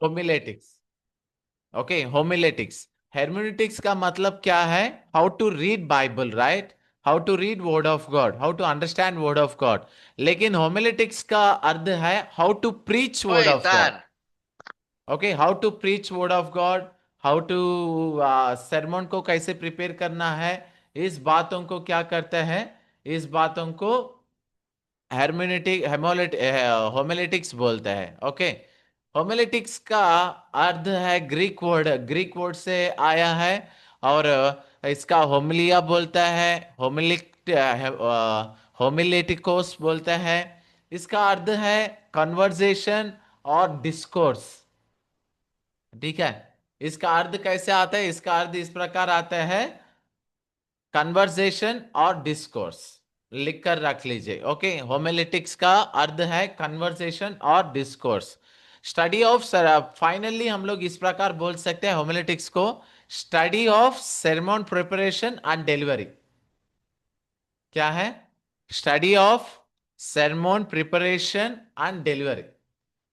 होमिलेटिक्स। Okay, होमिलेटिक्स। हेर्मेनेटिक्स का मतलब क्या है? How to read Bible, right? How to read word of God, how to understand word of God. लेकिन homiletics का अर्थ है how to preach word Oi, of God. Tan. Okay, how to preach word of God, how to sermon को कैसे prepare करना है, इस बातों को क्या करते हैं? इस बातों को होमिलेटिक्स बोलते हैं। ओके, होमिलेटिक्स का अर्थ है ग्रीक वर्ड, ग्रीक वर्ड से आया है। और इसका होमिलिया बोलता है, होमिलेटिकोस बोलते हैं। इसका अर्थ है कन्वर्जेशन और डिस्कोर्स। ठीक है, इसका अर्थ कैसे आता है? इसका अर्थ इस प्रकार आता है, कन्वर्सेशन और डिस्कोर्स। लिख कर रख लीजिए। ओके, होमिलेटिक्स का अर्थ है कन्वर्सेशन और डिस्कोर्स। स्टडी ऑफ, फाइनली हम लोग इस प्रकार बोल सकते हैं होमिलेटिक्स को, study of sermon preparation and delivery. क्या है? Study of sermon preparation and delivery.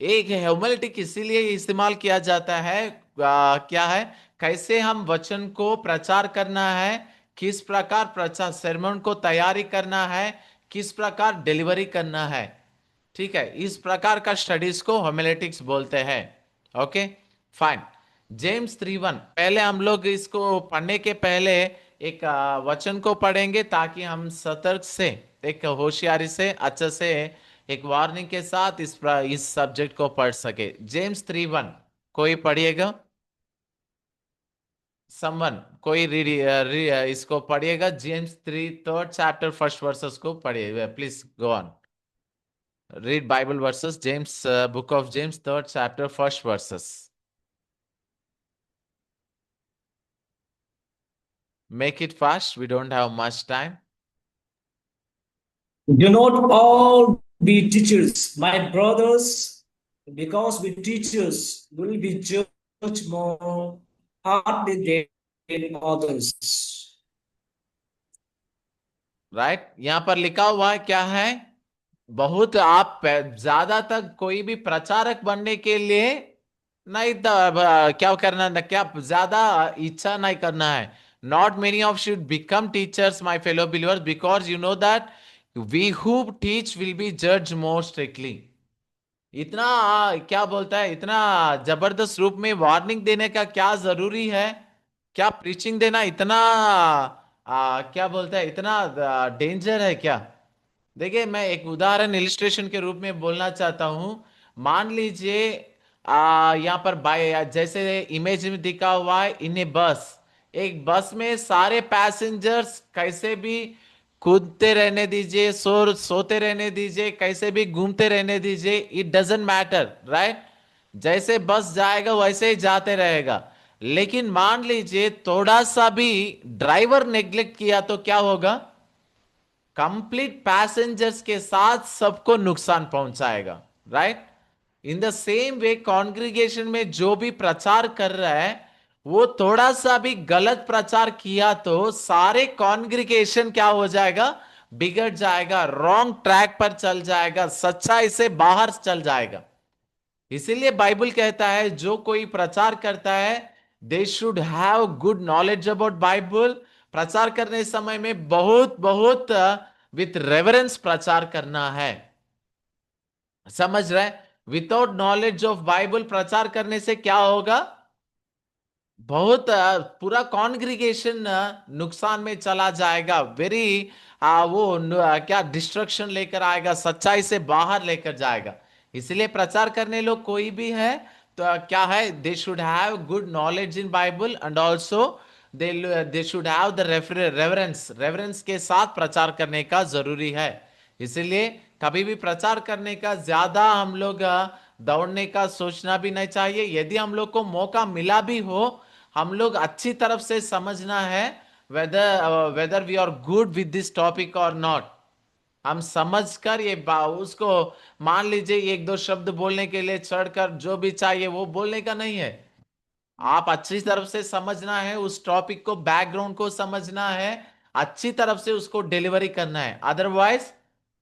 एक ह्यूमिलिटिक इसीलिए इस्तेमाल किया जाता है, क्या है? कैसे हम वचन को प्रचार करना है, किस प्रकार प्रचार sermon को तैयारी करना है, किस प्रकार डिलीवरी करना है। ठीक है, इस प्रकार का स्टडीज को होमिलेटिक्स बोलते हैं। Okay, fine. जेम्स 3:1, पहले हम लोग इसको पढ़ने के पहले एक वचन को पढ़ेंगे, ताकि हम सतर्क से, एक होशियारी से, अच्छे से, एक वार्निंग के साथ इस सब्जेक्ट को पढ़ सके। जेम्स 3:1, कोई पढ़िएगा? समवन, कोई इसको पढ़िएगा। James 3 3rd chapter first versus को पढ़िएगा, please go on. Read Bible verses, James, book of James, 3rd chapter, first verses. Make it fast. We don't have much time. Do not all be teachers, my brothers, because we teachers will be judged more hardly than others. Right? यहाँ पर लिखा हुआ है क्या है? बहुत आप ज्यादा तक कोई भी प्रचारक बनने के लिए नहीं, क्या करना, क्या ज्यादा इच्छा नहीं करना है। Not many of should become teachers my fellow believers, because you know that we who teach will be जज मोर स्ट्रिक्टली। इतना क्या बोलता है, इतना जबरदस्त रूप में वार्निंग देने का क्या जरूरी है? क्या प्रीचिंग देना इतना क्या बोलता है, इतना डेंजर है क्या? देखिए, मैं एक उदाहरण इलिस्ट्रेशन के रूप में बोलना चाहता हूं। मान लीजिए यहाँ पर बाय जैसे इमेज में दिखा हुआ है, इन्हें बस, एक बस में सारे पैसेंजर्स कैसे भी कूदते रहने दीजिए, सोते रहने दीजिए, कैसे भी घूमते रहने दीजिए, इट डजेंट मैटर, राइट? जैसे बस जाएगा वैसे ही जाते रहेगा। लेकिन मान लीजिए थोड़ा सा भी ड्राइवर नेग्लेक्ट किया तो क्या होगा? कंप्लीट पैसेंजर्स के साथ सबको नुकसान पहुंचाएगा, right? In the same way congregation में जो भी प्रचार कर रहा है, वो थोड़ा सा भी गलत प्रचार किया तो सारे कॉन्ग्रीगेशन क्या हो जाएगा? बिगड़ जाएगा, रॉन्ग ट्रैक पर चल जाएगा, सच्चाई से बाहर चल जाएगा। इसीलिए बाइबल कहता है जो कोई प्रचार करता है, they should have good knowledge about Bible. प्रचार करने समय में बहुत बहुत विथ रेवरेंस प्रचार करना है। समझ रहे? विदाउट नॉलेज ऑफ बाइबल प्रचार करने से क्या होगा? बहुत पूरा कॉन्ग्रीगेशन नुकसान में चला जाएगा। वेरी क्या डिस्ट्रक्शन लेकर आएगा, सच्चाई से बाहर लेकर जाएगा। इसलिए प्रचार करने लोग कोई भी है तो क्या है, they should have good knowledge in Bible and also they should have the reverence, reverence के साथ प्रचार करने का जरूरी है। इसलिए कभी भी प्रचार करने का ज्यादा हम लोग दौड़ने का सोचना भी नहीं चाहिए। यदि हम लोग को मौका मिला भी हो, हम लोग अच्छी तरफ से समझना है, whether we are good with this topic और नॉट। हम समझकर उसको, मान लीजिए एक दो शब्द बोलने के लिए चढ़कर जो भी चाहिए वो बोलने का नहीं है। आप अच्छी तरफ से समझना है, उस टॉपिक को, बैकग्राउंड को समझना है, अच्छी तरफ से उसको डिलीवरी करना है। Otherwise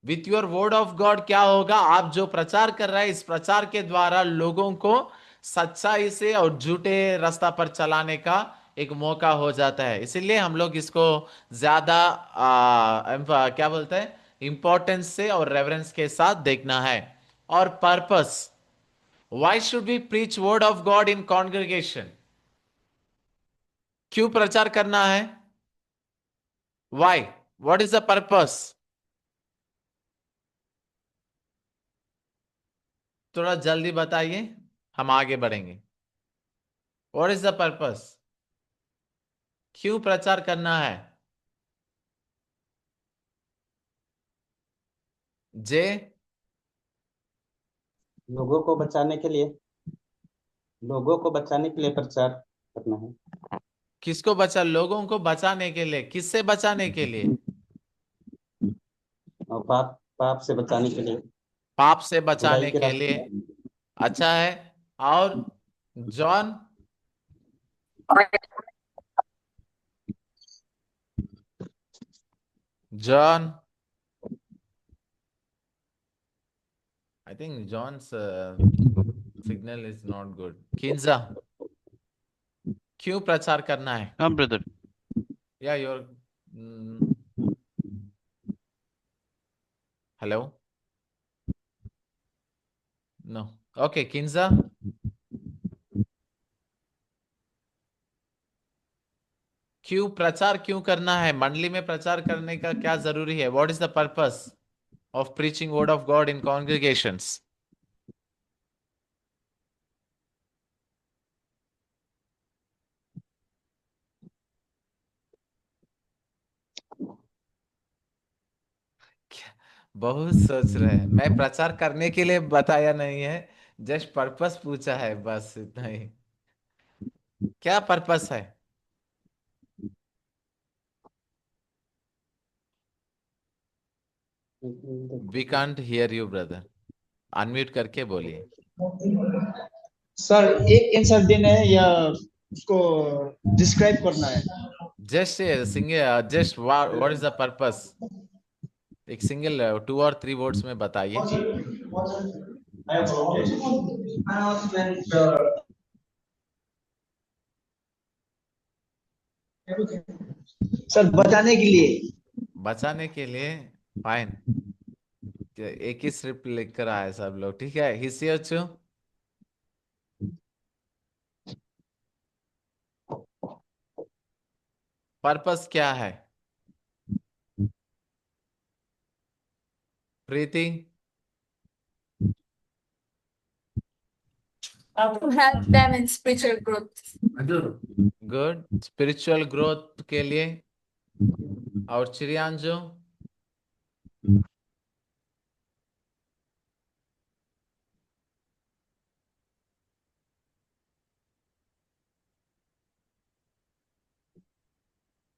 with your word of God क्या होगा? आप जो प्रचार कर रहे हैं, इस प्रचार के द्वारा लोगों को सच्चाई से और झूठे रास्ता पर चलाने का एक मौका हो जाता है। इसीलिए हम लोग इसको ज्यादा क्या बोलते हैं, इंपॉर्टेंस से और रेवरेंस के साथ देखना है। और purpose, why should be preach word of God in congregation? क्यों प्रचार करना है? Why? What is the purpose? थोड़ा जल्दी बताइए, हम आगे बढ़ेंगे। What is the purpose? क्यों प्रचार करना है? जे? लोगों को बचाने के लिए, लोगों को बचाने के लिए प्रचार करना है। किसको बचा? लोगों को बचाने के लिए। किससे बचाने के लिए? और पाप पाप से बचाने के लिए, पाप से बुराई बचाने के के रास्ते लिए। अच्छा है। और John? John, I think John's signal is not good. Kinza, क्यों प्रचार करना है? हाँ ब्रदर। या your hello? No. Okay, Kinza, क्यों प्रचार क्यों करना है? मंडली में प्रचार करने का क्या जरूरी है? What is the purpose of preaching word of God in congregations? बहुत सोच रहे हैं। मैं प्रचार करने के लिए बताया नहीं है, जस्ट पर्पस पूछा है, बस इतना ही। क्या पर्पस है? We can't hear you brother, unmute करके बोलिए। सर एक आंसर देना है या उसको डिस्क्राइब करना है? Just single, just what is the purpose, एक सिंगल 2 और 3 वर्ड्स में बताइए। सर बताने के लिए। बचाने के लिए। फाइन। एक ही स्क्रिप्ट लिख कर आए सब लोग, ठीक है। हिसियोचु, पर्पस क्या है? प्रीति? To help them in spiritual growth. Good, spiritual growth के लिए। और चिड़ियांजो?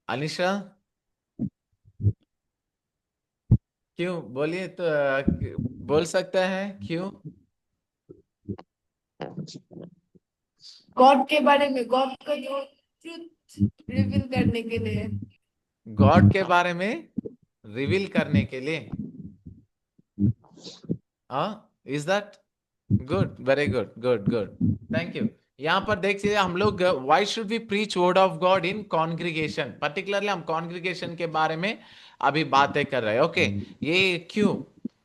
अनिशा? क्यों बोलिए तो, बोल सकते हैं क्यों? गॉड के बारे में, गॉड का जो ट्रूथ रिवील करने के लिए। गॉड के बारे में रिवील करने के लिए। हाँ, is that good? Very good, good good, thank you. यहाँ पर देखिए हम लोग, why should we preach word of God in congregation? Particularly हम कॉन्ग्रीगेशन के बारे में अभी बातें कर रहे हैं। ओके, ये क्यों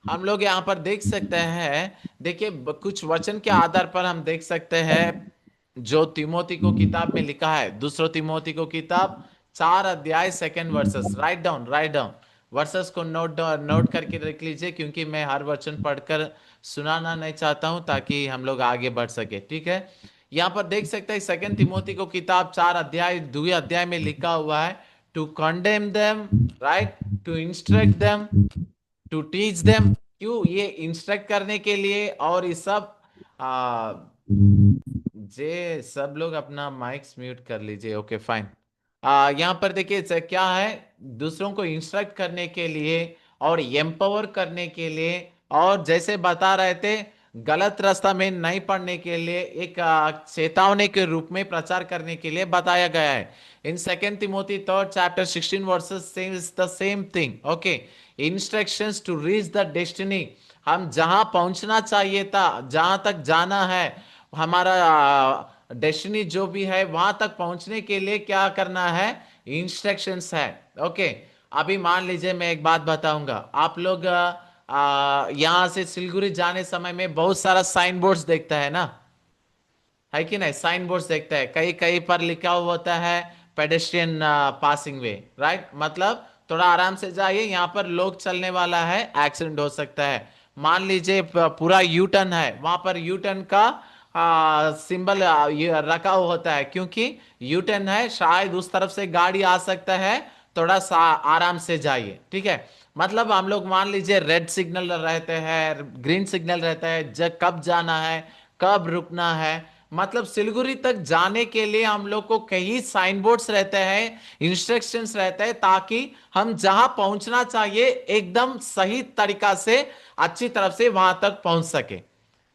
हम लोग यहाँ पर देख सकते हैं। देखिए कुछ वचन के आधार पर हम देख सकते हैं जो तिमोथी को किताब में लिखा है। दूसरा तिमोथी को किताब 4 अध्याय 2 versus. Right down, write down versus को नोट नोट करके रख लीजिए, क्योंकि मैं हर वचन पढ़कर सुनाना नहीं चाहता हूं, ताकि हम लोग आगे बढ़ सके, ठीक है। यहाँ पर देख सकते हैं 2 तिमोथी को किताब 4 अध्याय 2 अध्याय में लिखा हुआ है, to condemn them, right, to instruct them, to teach them. क्यों? ये इंस्ट्रक्ट करने के लिए। और ये सब आ, जे सब लोग अपना माइक्स म्यूट कर लीजिए। Okay fine. यहाँ पर देखिए क्या है, दूसरों को इंस्ट्रक्ट करने के लिए और एम्पावर करने के लिए, और जैसे बता रहे थे गलत रास्ता में नहीं पड़ने के लिए, एक चेतावनी के रूप में प्रचार करने के लिए बताया गया है। In 2 Timothy 3 chapter 16 verses seems the same thing. Okay, instructions to reach the destiny. हम जहां पहुंचना चाहिए था, जहां तक जाना है, हमारा डेस्टिनी जो भी है वहां तक पहुंचने के लिए क्या करना है, इंस्ट्रक्शंस है। ओके, अभी मान लीजिए मैं एक बात बताऊंगा, आप लोग यहाँ से सिलगुड़ी जाने समय में बहुत सारा साइन बोर्ड्स देखता है ना, है कि नहीं? साइन बोर्ड्स देखता है, कहीं कहीं पर लिखा हुआ होता है पेडेस्ट्रियन पासिंग वे, राइट, मतलब थोड़ा आराम से जाइए, यहाँ पर लोग चलने वाला है, एक्सीडेंट हो सकता है। मान लीजिए पूरा यू टर्न है, वहां पर यू टर्न का सिंबल रखा हुआ होता है, क्योंकि यू टर्न है, शायद उस तरफ से गाड़ी आ सकता है, थोड़ा सा आराम से जाइए, ठीक है? मतलब हम लोग मान लीजिए रेड सिग्नल रहते हैं, ग्रीन सिग्नल रहता है, जब कब जाना है, कब रुकना है, मतलब सिलगुड़ी तक जाने के लिए हम लोग को कई साइन बोर्ड्स रहते हैं, इंस्ट्रक्शंस रहते हैं, ताकि हम जहां पहुंचना चाहिए एकदम सही तरीका से, अच्छी तरफ से वहां तक पहुंच सके।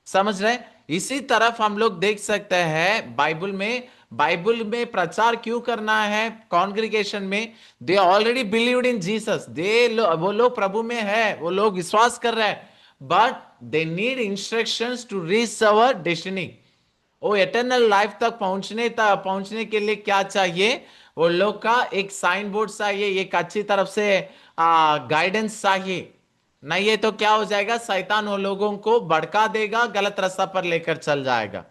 समझ रहे? इसी तरफ हम लोग देख सकते हैं बाइबल में प्रचार क्यों करना है कॉन्ग्रिगेशन में? They already believed in Jesus, वो लोग प्रभु में है, वो लोग विश्वास कर रहे हैं, but they need instructions to reach our destiny. वो एटर्नल लाइफ तक पहुंचने के लिए क्या चाहिए? वो लोग का एक साइन बोर्ड चाहिए, एक अच्छी तरफ से गाइडेंस चाहिए। नहीं ये तो क्या हो जाएगा, शैतान वो लोगों को भड़का देगा, गलत रास्ता पर लेकर चल जाएगा,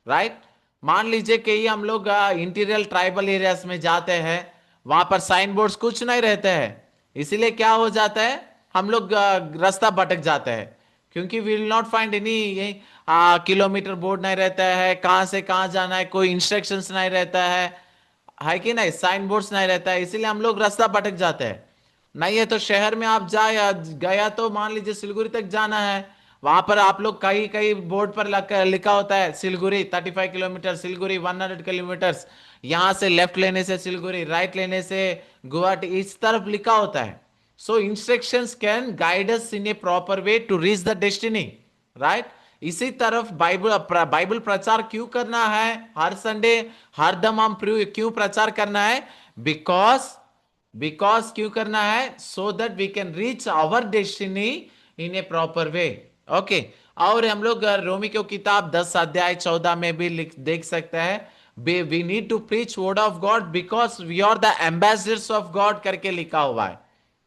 राइट? मान लीजिए कि हम लोग इंटीरियर ट्राइबल एरियाज में जाते हैं, वहां पर साइन बोर्ड्स कुछ नहीं रहते हैं, इसीलिए क्या हो जाता है, हम लोग रास्ता भटक जाते हैं, क्योंकि we will not find any kilometre board नहीं रहता है, कहां से कहां जाना है, कोई इंस्ट्रक्शंस नहीं रहता है कि नहीं? साइन बोर्ड्स नहीं रहता है, इसीलिए हम लोग रास्ता भटक जाते हैं। नहीं है तो शहर में आप गया तो मान लीजिए सिलगुड़ी तक जाना है, वहां पर आप लोग कहीं कहीं बोर्ड पर लिखा होता है सिलगुड़ी 35 किलोमीटर, सिलगुड़ी 100 किलोमीटर्स, यहां से लेफ्ट लेने से सिलगुड़ी, राइट लेने से गुवाहाटी, इस तरफ लिखा होता है। So instructions can guide us in a proper way to reach the destiny, right? इसी तरफ बाइबल प्रचार क्यों करना है हर संडे, हर दम हम क्यों प्रचार करना है? बिकॉज क्यों करना है? So that we can reach our destiny in a proper way. Okay, और हम लोग रोमी की किताब 10 अध्याय 14 में भी देख सकते हैं, we need to preach word of God because we are the ambassadors of God करके लिखा हुआ है।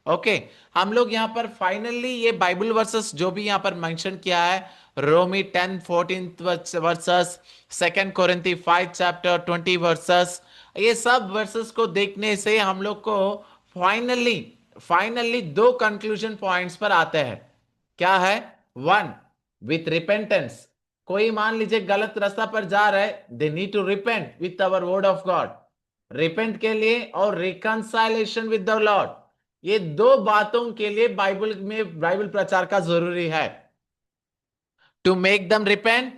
ओके, हम लोग यहां पर फाइनली ये बाइबल वर्सेस जो भी यहां पर मेंशन किया है, रोमी 10-14 वर्सेस, 2 कोरिन्थी 5 चैप्टर 20 वर्सेस, ये सब वर्सेस को देखने से हम लोग को फाइनली फाइनली दो कंक्लूजन पॉइंट्स पर आते हैं। क्या है? वन, विथ रिपेंटेंस, कोई मान लीजिए गलत रास्ता पर जा रहा है, they need to repent with our word of God, repent के लिए, और रिकंसाइलेशन विद द लॉर्ड, ये दो बातों के लिए बाइबल प्रचार का जरूरी है। टू मेक देम रिपेंट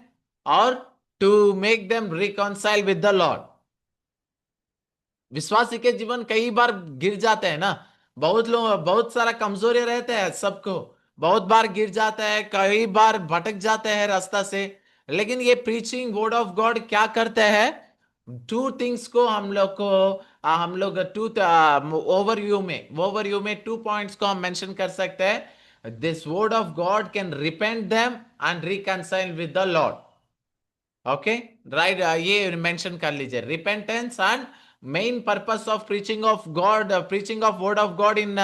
और to make them reconcile with the Lord. विश्वासी के जीवन कई बार गिर जाते हैं ना, बहुत लोग, बहुत सारा कमजोरी रहते हैं सबको, बहुत बार गिर जाता है, कई बार भटक जाते हैं रास्ता से, लेकिन ये प्रीचिंग वर्ड ऑफ गॉड क्या करते हैं? टू थिंग्स को हम लोग ओवरव्यू में 2 पॉइंट्स को हम मेंशन कर सकते हैं। This word of God can repent them and reconcile with the Lord. Okay, right, ये मेंशन कर लीजिए, repentance and main purpose of preaching of God, preaching of word of God in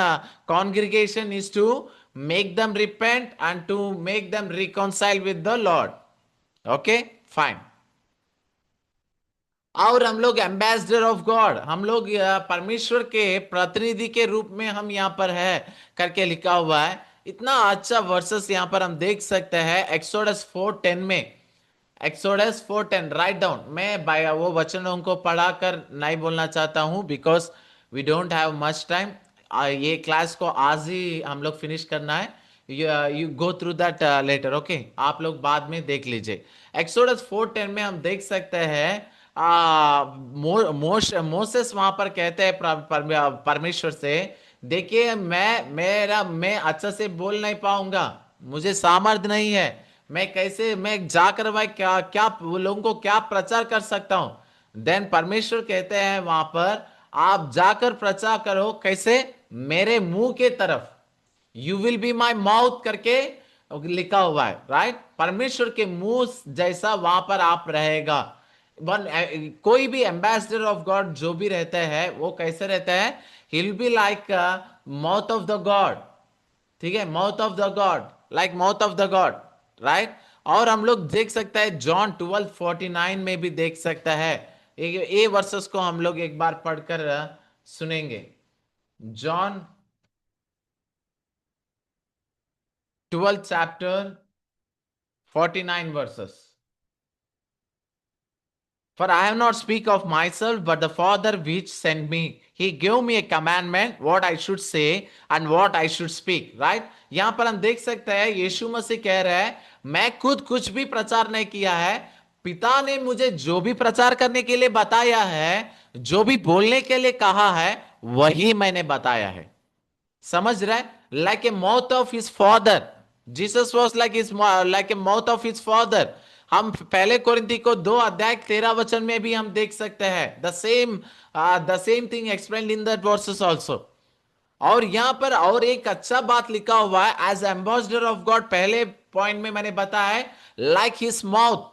congregation is to make them repent and to make them reconcile with the Lord. Okay, fine. और हम लोग ambassador of God, हम लोग परमेश्वर के प्रतिनिधि के रूप में हम यहाँ पर है करके लिखा हुआ है। इतना अच्छा वर्सेस यहाँ पर हम देख सकते हैं एक्सोडस 4:10 में, एक्सोडस 4:10 राइट डाउन। मैं वो वचनों को पढ़ाकर नहीं बोलना चाहता हूं because we don't have much time, ये क्लास को आज ही हम लोग फिनिश करना है, you go through that letter, okay, आप लोग बाद में देख लीजिए। एक्सोडस 4:10 में हम देख सकते हैं मोसेस वहां पर कहते हैं परमेश्वर से, देखिए मैं अच्छा से बोल नहीं पाऊंगा, मुझे सामर्थ्य नहीं है, मैं जाकर भाई क्या क्या वो लोगों को क्या प्रचार कर सकता हूं? देन परमेश्वर कहते हैं वहां पर, आप जाकर प्रचार करो, कैसे? मेरे मुंह के तरफ, you will be my mouth करके लिखा हुआ है, राइट? परमेश्वर के मुंह जैसा वहां पर आप रहेगा। कोई भी एम्बेसडर ऑफ गॉड जो भी रहता है वो कैसे रहता है? He will be like mouth of the God. ठीक है, mouth of the God, like mouth of the God, right. और हम लोग देख सकते हैं जॉन 12:49 में भी देख सकता है। ये वर्सेस को हम लोग एक बार पढ़कर सुनेंगे। John 12 chapter 49 verses. For I have not speak of myself, but the Father which sent me, he gave me a commandment, what I should say and what I should speak. Right? यहां पर हम देख सकते हैं यीशु मसीह कह रहा है, मैं खुद कुछ भी प्रचार नहीं किया है, पिता ने मुझे जो भी प्रचार करने के लिए बताया है, जो भी बोलने के लिए कहा है, वही मैंने बताया है। समझ रहे? Like a mouth of his father, Jesus was like a mouth of his father. हम पहले कोरिन्थी को 2:13 में भी हम देख सकते हैं the same thing explained in that versus also. और यहां पर और एक अच्छा बात लिखा हुआ है, एज एम्बेसडर ऑफ गॉड। पहले पॉइंट में मैंने बताया है लाइक हिज माउथ।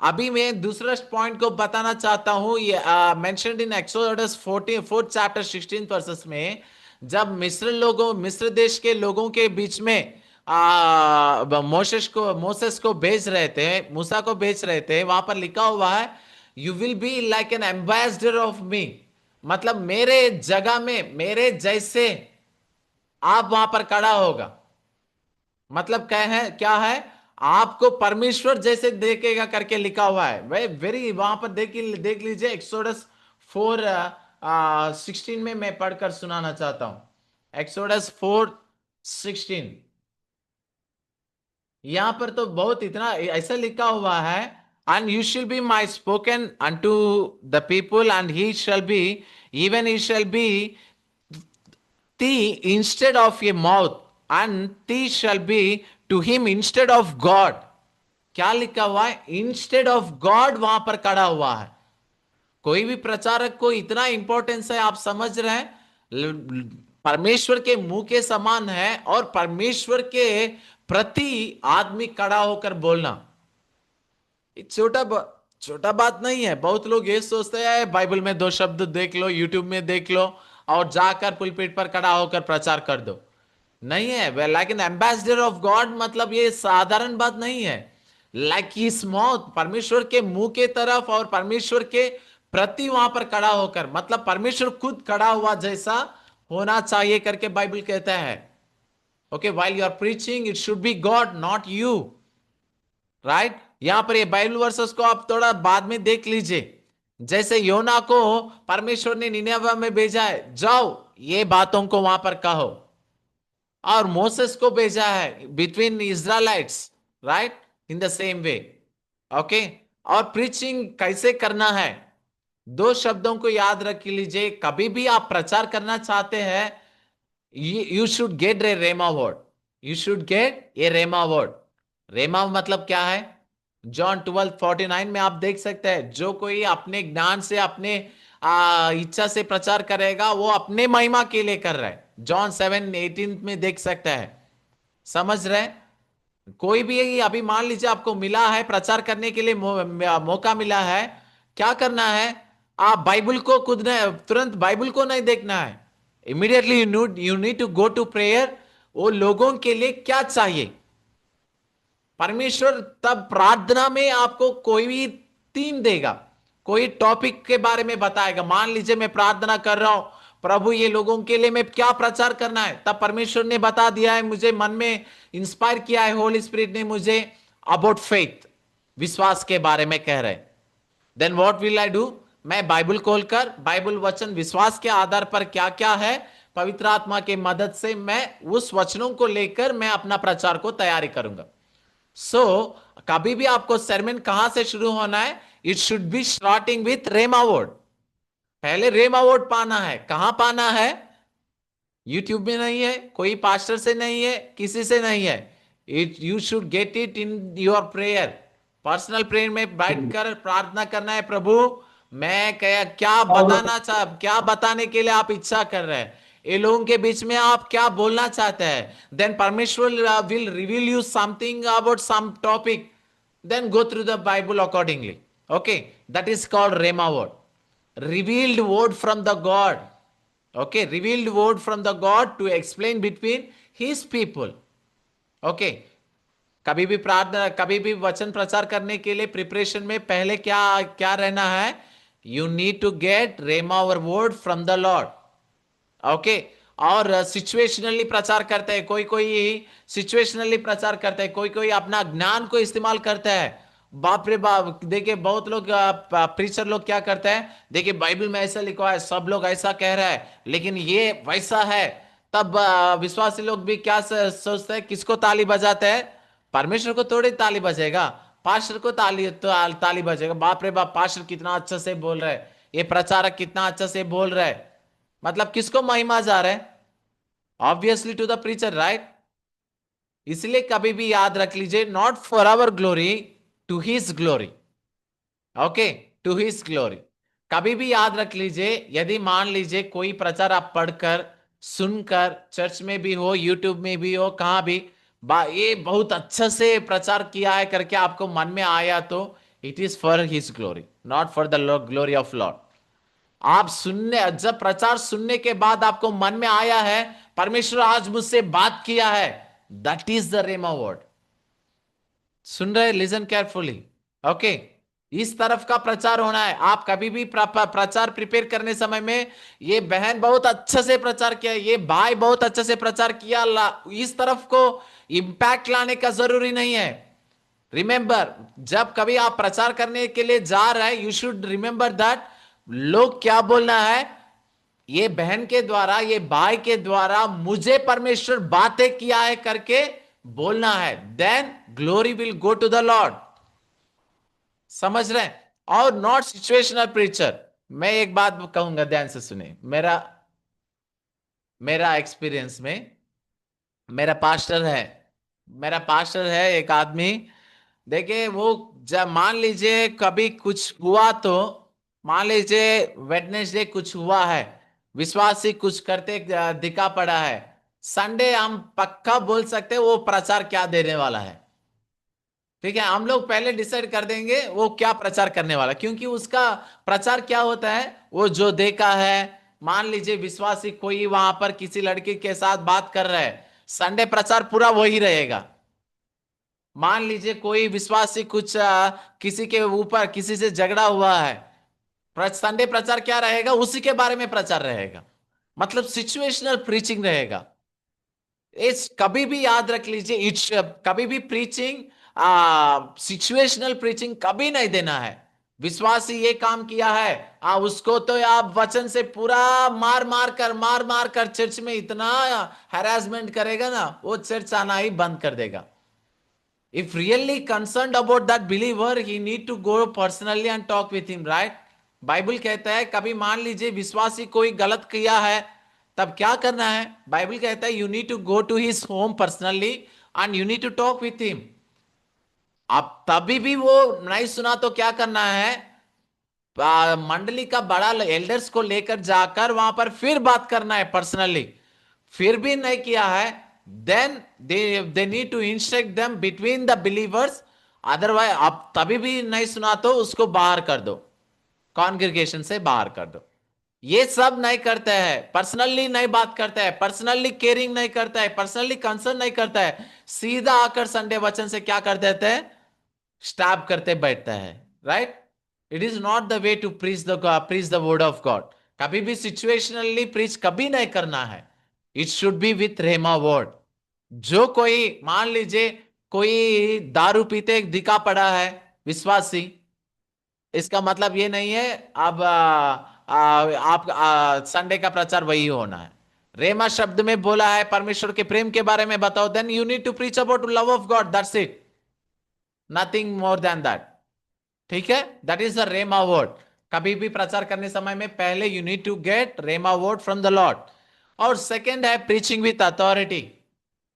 अभी मैं दूसरा पॉइंट को बताना चाहता हूं, ये mentioned in exodus 4 chapter 16 versus में, जब मिस्र देश के लोगों के बीच में मोसेस को भेज रहे थे, मूसा को भेज रहे थे, वहां पर लिखा हुआ है you will be like an ambassador of me. मतलब मेरे जगह में मेरे जैसे आप वहां पर खड़ा होगा। मतलब क्या है? आपको परमेश्वर जैसे देखेगा करके लिखा हुआ है। वे वेरी वहां पर देख लीजिए एक्सोडस 4:16 में मैं पढ़कर सुनाना चाहता हूं। एक्सोडस 4:16 यहां पर तो बहुत इतना ऐसा लिखा हुआ है, and you shall be my spoken unto the people and he shall be even he shall be thee instead of a mouth and thee shall be to him instead of God। क्या लिखा हुआ है? Instead of God वहां पर खड़ा हुआ है। कोई भी प्रचारक को इतना इंपॉर्टेंस है, आप समझ रहे हैं? परमेश्वर के मुंह के समान है और परमेश्वर के प्रति आदमी खड़ा होकर बोलना छोटा बात नहीं है। बहुत लोग ये सोचते हैं बाइबल में 2 शब्द देख लो, यूट्यूब में देख लो और जाकर पुलपिट पर खड़ा होकर प्रचार कर दो। नहीं है। Like an ambassador of God मतलब ये साधारण बात नहीं है। लाइक हिज माउथ, परमेश्वर के मुंह के तरफ और परमेश्वर के प्रति वहां पर खड़ा होकर, मतलब परमेश्वर खुद खड़ा हुआ जैसा होना चाहिए करके बाइबल कहता है। Okay, while you are preaching it should be God not you, right. यहां पर ये बाइबल वर्सेस को आप थोड़ा बाद में देख लीजिए। जैसे योना को परमेश्वर ने निनेवा में भेजा है, जाओ ये बातों को वहां पर कहो, और मोसेस को भेजा है between Israelites, right, in the same way. Okay, और प्रीचिंग कैसे करना है, 2 शब्दों को याद रख लीजिए। कभी भी आप प्रचार करना चाहते हैं, you should get a rhema word, you should get a rhema word. Rhema मतलब क्या है? जॉन 12:49 में आप देख सकते हैं, जो कोई अपने ज्ञान से अपने इच्छा से प्रचार करेगा वो अपने महिमा के लिए कर रहा है। जॉन 7:18 में देख सकते हैं। समझ रहे? कोई भी अभी मान लीजिए आपको मिला है प्रचार करने के लिए मौका मिला है, क्या करना है? आप बाइबल को तुरंत बाइबल को नहीं देखना है। Immediately you need to go to prayer. वो लोगों के लिए क्या चाहिए, परमेश्वर तब प्रार्थना में आपको कोई भी थीम देगा, कोई टॉपिक के बारे में बताएगा। मान लीजिए मैं प्रार्थना कर रहा हूं, प्रभु ये लोगों के लिए मैं क्या प्रचार करना है, तब परमेश्वर ने बता दिया है, मुझे मन में इंस्पायर किया है, होली स्पिरिट ने मुझे अबाउट फेथ, विश्वास के बारे में कह रहे। Then what will I do? मैं बाइबल खोलकर बाइबल वचन विश्वास के आधार पर क्या क्या है, पवित्र आत्मा की मदद से मैं उस वचनों को लेकर मैं अपना प्रचार को तैयारी करूंगा। कभी भी आपको सरमन कहां से शुरू होना है? It should be starting with rhema word. पहले रेमा वर्ड पाना है। कहां पाना है? यूट्यूब में नहीं है, कोई पास्टर से नहीं है, किसी से नहीं है। You should get it in your prayer, personal prayer में बैठकर प्रार्थना करना है, प्रभु मैं क्या बताने के लिए आप इच्छा कर रहे हैं, ये लोगों के बीच में आप क्या बोलना चाहते हैं, देन परमेश्वर will reveal you something about some topic, then go through the Bible accordingly. Okay, that is called Rhema word, revealed word from the God. Okay, revealed word from the God to explain between his people. Okay, कभी भी प्रार्थना, कभी भी वचन प्रचार करने के लिए प्रिपरेशन में पहले क्या क्या रहना है, यू नीड टू गेट रेमा और word from the Lord. Okay, और सिचुएशनली प्रचार करते हैं, कोई कोई सिचुएशनली प्रचार करते हैं, कोई कोई अपना ज्ञान को इस्तेमाल करता है. बाप रे बाप, देखिए बहुत लोग प्रीचर लोग क्या करते हैं, देखिए बाइबल में ऐसा लिखा है, सब लोग ऐसा कह रहा है, लेकिन ये वैसा है. तब विश्वासी लोग भी क्या सोचते हैं, किसको ताली बजाते हैं, परमेश्वर को थोड़ी ताली बजेगा, पास्टर को ताली बजेगा. बाप रे बाप, पास्टर कितना अच्छा से बोल रहा है, ये प्रचारक कितना अच्छा से बोल रहा है. मतलब किसको महिमा जा रहा है, obviously to the preacher, right. इसलिए कभी भी याद रख लीजिए, not for our glory, to his glory. Okay, to his glory. कभी भी याद रख लीजिए, यदि मान लीजिए कोई प्रचार आप पढ़कर सुनकर, चर्च में भी हो, यूट्यूब में भी हो, कहां भी ये बहुत अच्छा से प्रचार किया है करके आपको मन में आया, तो it is for his glory, not for the glory of Lord. आप सुनने, जब प्रचार सुनने के बाद आपको मन में आया है, परमेश्वर आज मुझसे बात किया है, that is the rhema word. सुन रहे, लिसन केयरफुली. ओके, इस तरफ का प्रचार होना है. आप कभी भी प्रचार प्रिपेयर करने समय में, ये बहन बहुत अच्छे से प्रचार किया, ये भाई बहुत अच्छे से प्रचार किया, इस तरफ को इंपैक्ट लाने का जरूरी नहीं है. रिमेंबर, जब कभी आप प्रचार करने के लिए जा रहे हैं, यू शुड रिमेंबर दैट लोग क्या बोलना है, ये बहन के द्वारा, ये भाई के द्वारा मुझे परमेश्वर बातें किया है करके बोलना है, then glory will go to the Lord. समझ रहे हैं. और नॉट सिचुएशनल प्रीचर. मैं एक बात कहूंगा, ध्यान से सुने. मेरा एक्सपीरियंस में, मेरा पास्टर है एक आदमी. देखिए, वो जब मान लीजिए कभी कुछ हुआ, तो मान लीजिए वेडनेसडे कुछ हुआ है, विश्वासी कुछ करते दिखा पड़ा है, संडे हम पक्का बोल सकते हैं वो प्रचार क्या देने वाला है. ठीक है, हम लोग पहले डिसाइड कर देंगे वो क्या प्रचार करने वाला, क्योंकि उसका प्रचार क्या होता है, वो जो देखा है. मान लीजिए विश्वासी कोई वहां पर किसी लड़की के साथ बात कर रहा है, संडे प्रचार पूरा वही रहेगा. मान लीजिए कोई विश्वासी कुछ किसी के ऊपर किसी से झगड़ा हुआ है, संडे प्रचार क्या रहेगा, उसी के बारे में प्रचार रहेगा. मतलब सिचुएशनल प्रीचिंग रहेगा. इस कभी भी याद रख लीजिए, इट्स कभी भी प्रीचिंग सिचुएशनल प्रीचिंग कभी नहीं देना है. विश्वासी ये काम किया है, उसको तो आप वचन से पूरा मार मार कर चर्च में इतना हैरेसमेंट करेगा ना, वो चर्च आना ही बंद कर देगा. If really concerned about that believer, he need to go personally and talk with him, right? Bible कहता है, कभी मान लीजिए विश्वासी कोई गलत किया है, तब क्या करना है, बाइबल कहता है you need to go to his home personally and you need to talk with him. अब तभी भी वो नहीं सुना तो क्या करना है, मंडली का बड़ा एल्डर्स को लेकर जाकर वहां पर फिर बात करना है पर्सनली. फिर भी नहीं किया है, then they need to instruct them between the believers. Otherwise, अब तभी भी नहीं सुना तो उसको बाहर कर दो, कॉन्ग्रेगेशन से बाहर कर दो. ये सब नहीं करता है, पर्सनली नहीं बात करता है, पर्सनली केयरिंग नहीं करता है, पर्सनली कंसर्न नहीं करता है, सीधा आकर संडे वचन से क्या कर देते हैं, स्टैब करते बैठता है. Right, it is not the way to preach the word of God. कभी भी सिचुएशनली प्रीच कभी नहीं करना है. It should be with rhema word. जो कोई मान लीजिए कोई दारू पीते दिखा पड़ा है विश्वासी, इसका मतलब ये नहीं है अब आप संडे का प्रचार वही होना है. रेमा शब्द में बोला है परमेश्वर के प्रेम के बारे में बताओ, then you need to preach about love of God, that's it, nothing more than that. ठीक है, that is the rhema word. कभी भी प्रचार करने समय में पहले you need to get rhema word from the Lord. और सेकेंड है प्रीचिंग विथ अथॉरिटी.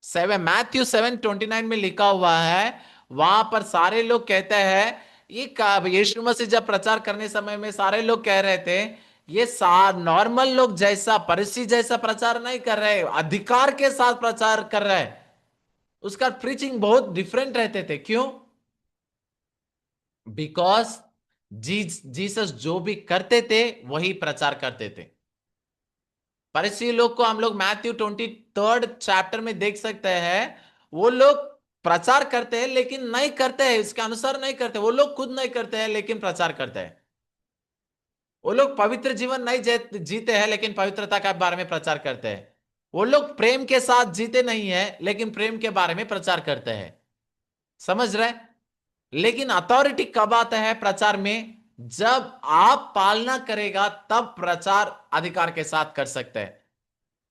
मैथ्यू 7:29 में लिखा हुआ है, वहां पर सारे लोग कहते हैं, ये यीशु मसीह जब प्रचार करने समय में सारे लोग कह रहे थे ये नॉर्मल लोग जैसा फरीसी जैसा प्रचार नहीं कर रहे, अधिकार के साथ प्रचार कर रहे हैं। उसका प्रीचिंग बहुत डिफरेंट रहते थे। क्यों? बिकॉज जीसस जो भी करते थे वही प्रचार करते थे। फरीसी लोग को हम लोग मैथ्यू 23 चैप्टर में देख सकते हैं। वो लोग प्रचार करते हैं लेकिन नहीं करते हैं, इसके अनुसार नहीं करते। वो लोग खुद नहीं करते हैं लेकिन प्रचार करते हैं। वो लोग पवित्र जीवन नहीं जीते हैं लेकिन पवित्रता के बारे में प्रचार करते हैं। वो लोग प्रेम के साथ जीते नहीं है लेकिन प्रेम के बारे में प्रचार करते हैं। समझ रहे? लेकिन अथॉरिटी कब आता है प्रचार में? जब आप पालना करेगा तब प्रचार अधिकार के साथ कर सकते हैं।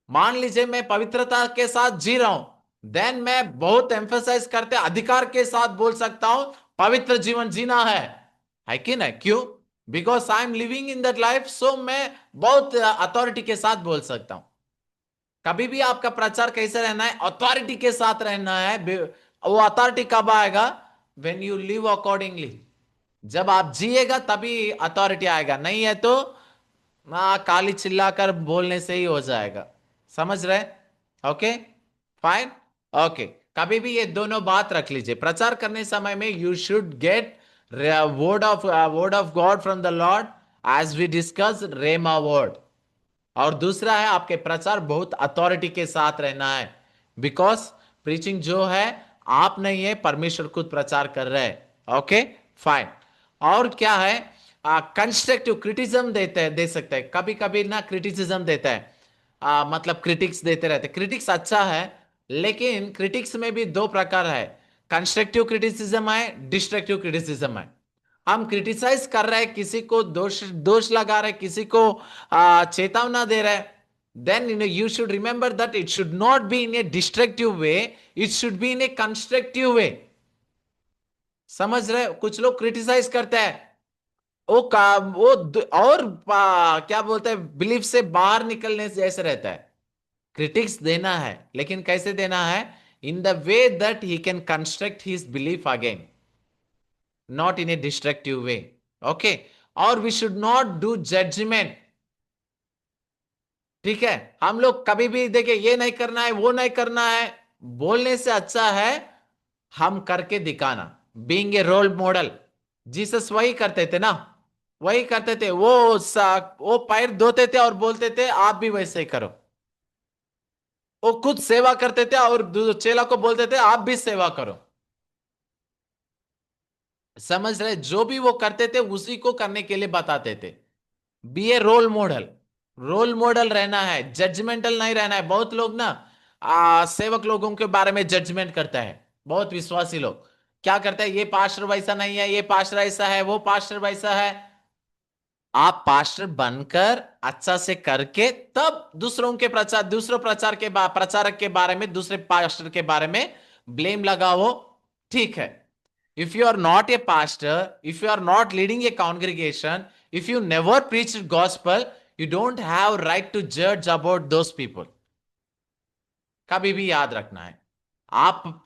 मान लीजिए मैं पवित्रता के साथ जी रहा हूं, देन मैं बहुत एम्फेसाइज करते अधिकार के साथ बोल सकता हूं पवित्र जीवन जीना है कि नहीं? क्यों? Because I am living in that life, so मैं बहुत अथॉरिटी के साथ बोल सकता हूं। कभी भी आपका प्रचार कैसे रहना है? अथॉरिटी के साथ रहना है। वो अथॉरिटी कब आएगा? When you live accordingly. जब आप जिएगा तभी अथॉरिटी आएगा, नहीं है तो काली चिल्लाकर बोलने से ही हो जाएगा। समझ रहे? Okay fine. ओके, कभी भी ये दोनों बात रख लीजिए। प्रचार करने समय में you should get word of God from the lord, as we discuss rhema word. और दूसरा है आपके प्रचार बहुत अथॉरिटी के साथ रहना है। बिकॉज प्रीचिंग जो है आप नहीं है, परमेश्वर खुद प्रचार कर रहे हैं। Okay fine. और क्या है? कंस्ट्रक्टिव क्रिटिसिज्म दे सकते हैं। कभी कभी ना क्रिटिसिज्म देता है, मतलब क्रिटिक्स देते रहते। क्रिटिक्स अच्छा है लेकिन क्रिटिक्स में भी दो प्रकार है। कंस्ट्रक्टिव क्रिटिसिज्म है, डिस्ट्रक्टिव क्रिटिसिज्म है। हम क्रिटिसाइज कर रहे हैं, किसी को दोष दोष लगा रहे, किसी को चेतावना दे रहे हैं, then you should remember that it should not be in a destructive way, it should be in a constructive way। समझ रहे? कुछ लोग क्रिटिसाइज करते हैं, और क्या बोलते हैं, बिलीफ से बाहर निकलने से जैसे रहता है। क्रिटिक्स देना है लेकिन कैसे देना है? In the way that he can construct his belief again, not in a destructive way. Okay, और we should not do judgement. ठीक है, हम लोग कभी भी देखिए ये नहीं करना है वो नहीं करना है बोलने से अच्छा है हम करके दिखाना, being a role model. Jesus वही करते थे ना, वही करते थे। वो पैर धोते थे और बोलते थे आप भी वैसे ही करो। वो खुद सेवा करते थे और चेला को बोलते थे आप भी सेवा करो। समझ रहे? जो भी वो करते थे उसी को करने के लिए बताते थे। B a role model. Role model रहना है, जजमेंटल नहीं रहना है। बहुत लोग ना सेवक लोगों के बारे में जजमेंट करता है। बहुत विश्वासी लोग क्या करते हैं, ये पास्टर वैसा नहीं है, ये पास्टर ऐसा है, वो पास्टर वैसा है। आप पास्टर बनकर अच्छा से करके तब दूसरों के प्रचार, दूसरों प्रचारक के बारे में, दूसरे पास्टर के बारे में ब्लेम लगाओ। ठीक है, if you are not a pastor, if you are not leading a congregation, if you never preached gospel, you don't have right to judge about those people। कभी भी याद रखना है, आप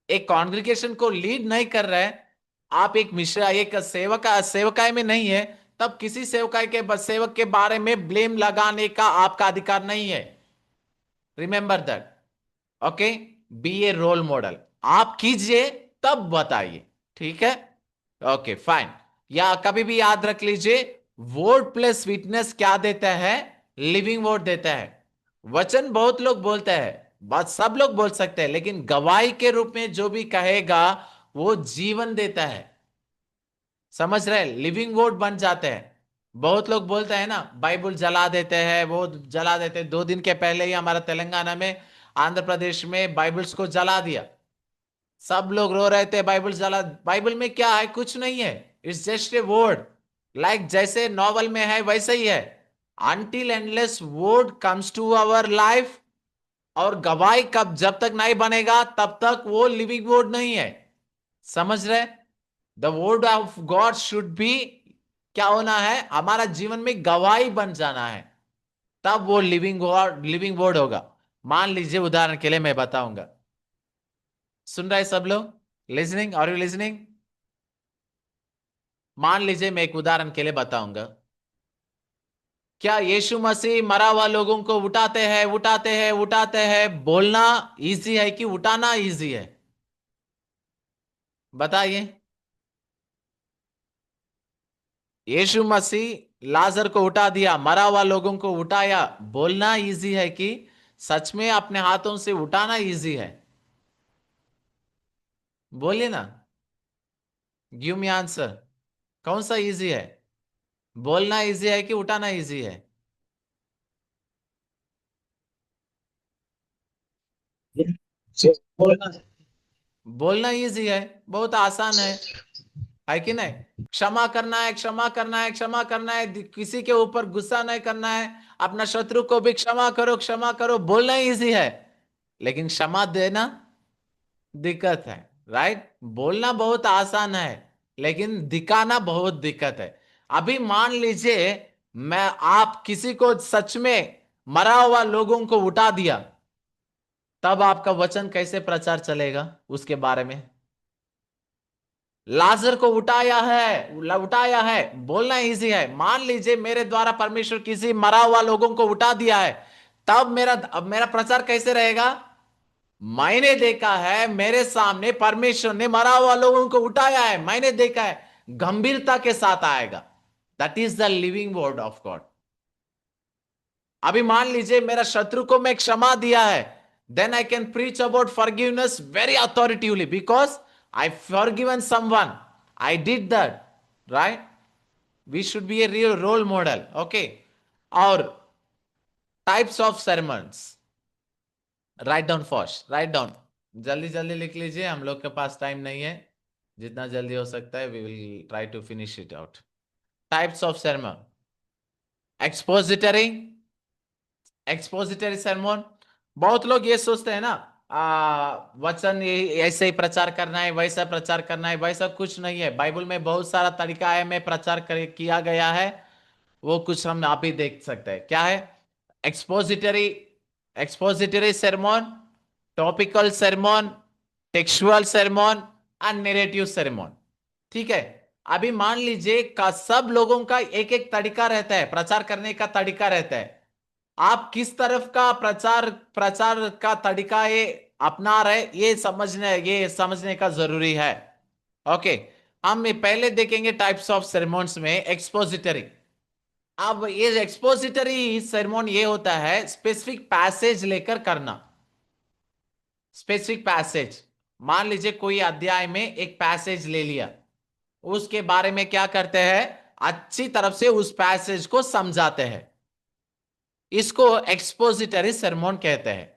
एक कॉन्ग्रिगेशन को लीड नहीं कर रहे, आप एक मिश्रा, एक सेवकाई में नहीं है, तब किसी सेवक के बारे में ब्लेम लगाने का आपका अधिकार नहीं है। Remember that. Okay, be a role model. आप कीजिए तब बताइए। ठीक है? Okay fine. या कभी भी याद रख लीजिए, वर्ड प्लस विटनेस क्या देता है? लिविंग वर्ड देता है। वचन बहुत लोग बोलते हैं, बात सब लोग बोल सकते हैं, लेकिन गवाही के रूप में जो भी कहेगा वो जीवन देता है। समझ रहे? लिविंग वर्ड बन जाते हैं। बहुत लोग बोलते हैं ना बाइबल जला देते हैं, वो जला देते हैं। 2 दिन के पहले ही हमारा तेलंगाना में, आंध्र प्रदेश में बाइबल्स को जला दिया। सब लोग रो रहे थे बाइबल जला। बाइबल में क्या है? कुछ नहीं है, it's just a word. Like जैसे नॉवल में है वैसे ही है। Until endless word comes to our life, और गवाही कब जब तक नहीं बनेगा तब तक वो लिविंग वर्ड नहीं है। समझ रहे? The word of God should be क्या होना है? हमारा जीवन में गवाही बन जाना है, तब वो लिविंग वर्ड होगा। मान लीजिए उदाहरण के लिए मैं बताऊंगा, सुन रहे सब लोग? लिसनिंग? Are you listening? मान लीजिए मैं एक उदाहरण के लिए बताऊंगा क्या यीशु मसीह मरा हुआ लोगों को उठाते हैं, उठाते हैं, उठाते हैं? बोलना इजी है कि उठाना इजी है? बताइए। यीशु मसीह लाजर को उठा दिया, मरा हुआ लोगों को उठाया, बोलना इजी है कि सच में अपने हाथों से उठाना इजी है? बोलिए ना, गिव मी आंसर। कौन सा इजी है? बोलना इजी है कि उठाना इजी है? बोलना बोलना इजी है, बहुत आसान है कि नहीं? क्षमा करना है, क्षमा करना है, क्षमा करना है, किसी के ऊपर गुस्सा नहीं करना है, अपना शत्रु को भी क्षमा करो, क्षमा करो, बोलना इजी है। लेकिन क्षमा देना दिक्कत है, राइट? बोलना बहुत आसान है, लेकिन दिखाना बहुत दिक्कत है। अभी मान लीजिए मैं आप किसी को सच में मरा हुआ लोगों को उठा दिया, तब आपका वचन कैसे प्रचार चलेगा उसके बारे में? लाजर को उठाया है, उठाया है, बोलना इजी है। मान लीजिए मेरे द्वारा परमेश्वर किसी मरा हुआ लोगों को उठा दिया है, तब मेरा प्रचार कैसे रहेगा? मैंने देखा है, मेरे सामने परमेश्वर ने मरा हुआ लोगों को उठाया है, मैंने देखा है, गंभीरता के साथ आएगा। That is the living word of God. अभी मान लीजिए मेरा शत्रु को मैं क्षमा दिया है, then I can preach about forgiveness very authoritatively, because I forgiven someone, I did that, right? We should be a real role model, okay? और types of sermons, write down first, write down, जल्दी जल्दी लिख लीजिए, हम लोग के पास time नहीं है, जितना जल्दी हो सकता है we will try to finish it out. Types of sermon: expository, expository sermon। बहुत लोग ये सोचते हैं ना, वचन ये ऐसे ही प्रचार करना है, वैसा प्रचार करना है, वैसा कुछ नहीं है। बाइबल में बहुत सारा तरीका है में प्रचार किया गया है, वो कुछ हम आप ही देख सकते हैं। क्या है? Expository, expository sermon, topical sermon, textual sermon and narrative sermon। ठीक है? अभी मान लीजिए का सब लोगों का एक एक तरीका रहता है, प्रचार करने का तरीका रहता है। आप किस तरफ का प्रचार प्रचार का तरीका ये अपना रहे, ये समझने का जरूरी है। ओके, हम पहले देखेंगे टाइप्स ऑफ sermons में एक्सपोजिटरी। अब ये एक्सपोजिटरी sermon ये होता है स्पेसिफिक पैसेज लेकर करना। स्पेसिफिक पैसेज, मान लीजिए कोई अध्याय में एक पैसेज ले लिया, उसके बारे में क्या करते हैं? अच्छी तरफ से उस पैसेज को समझाते हैं। इसको एक्सपोजिटरी sermon कहते हैं।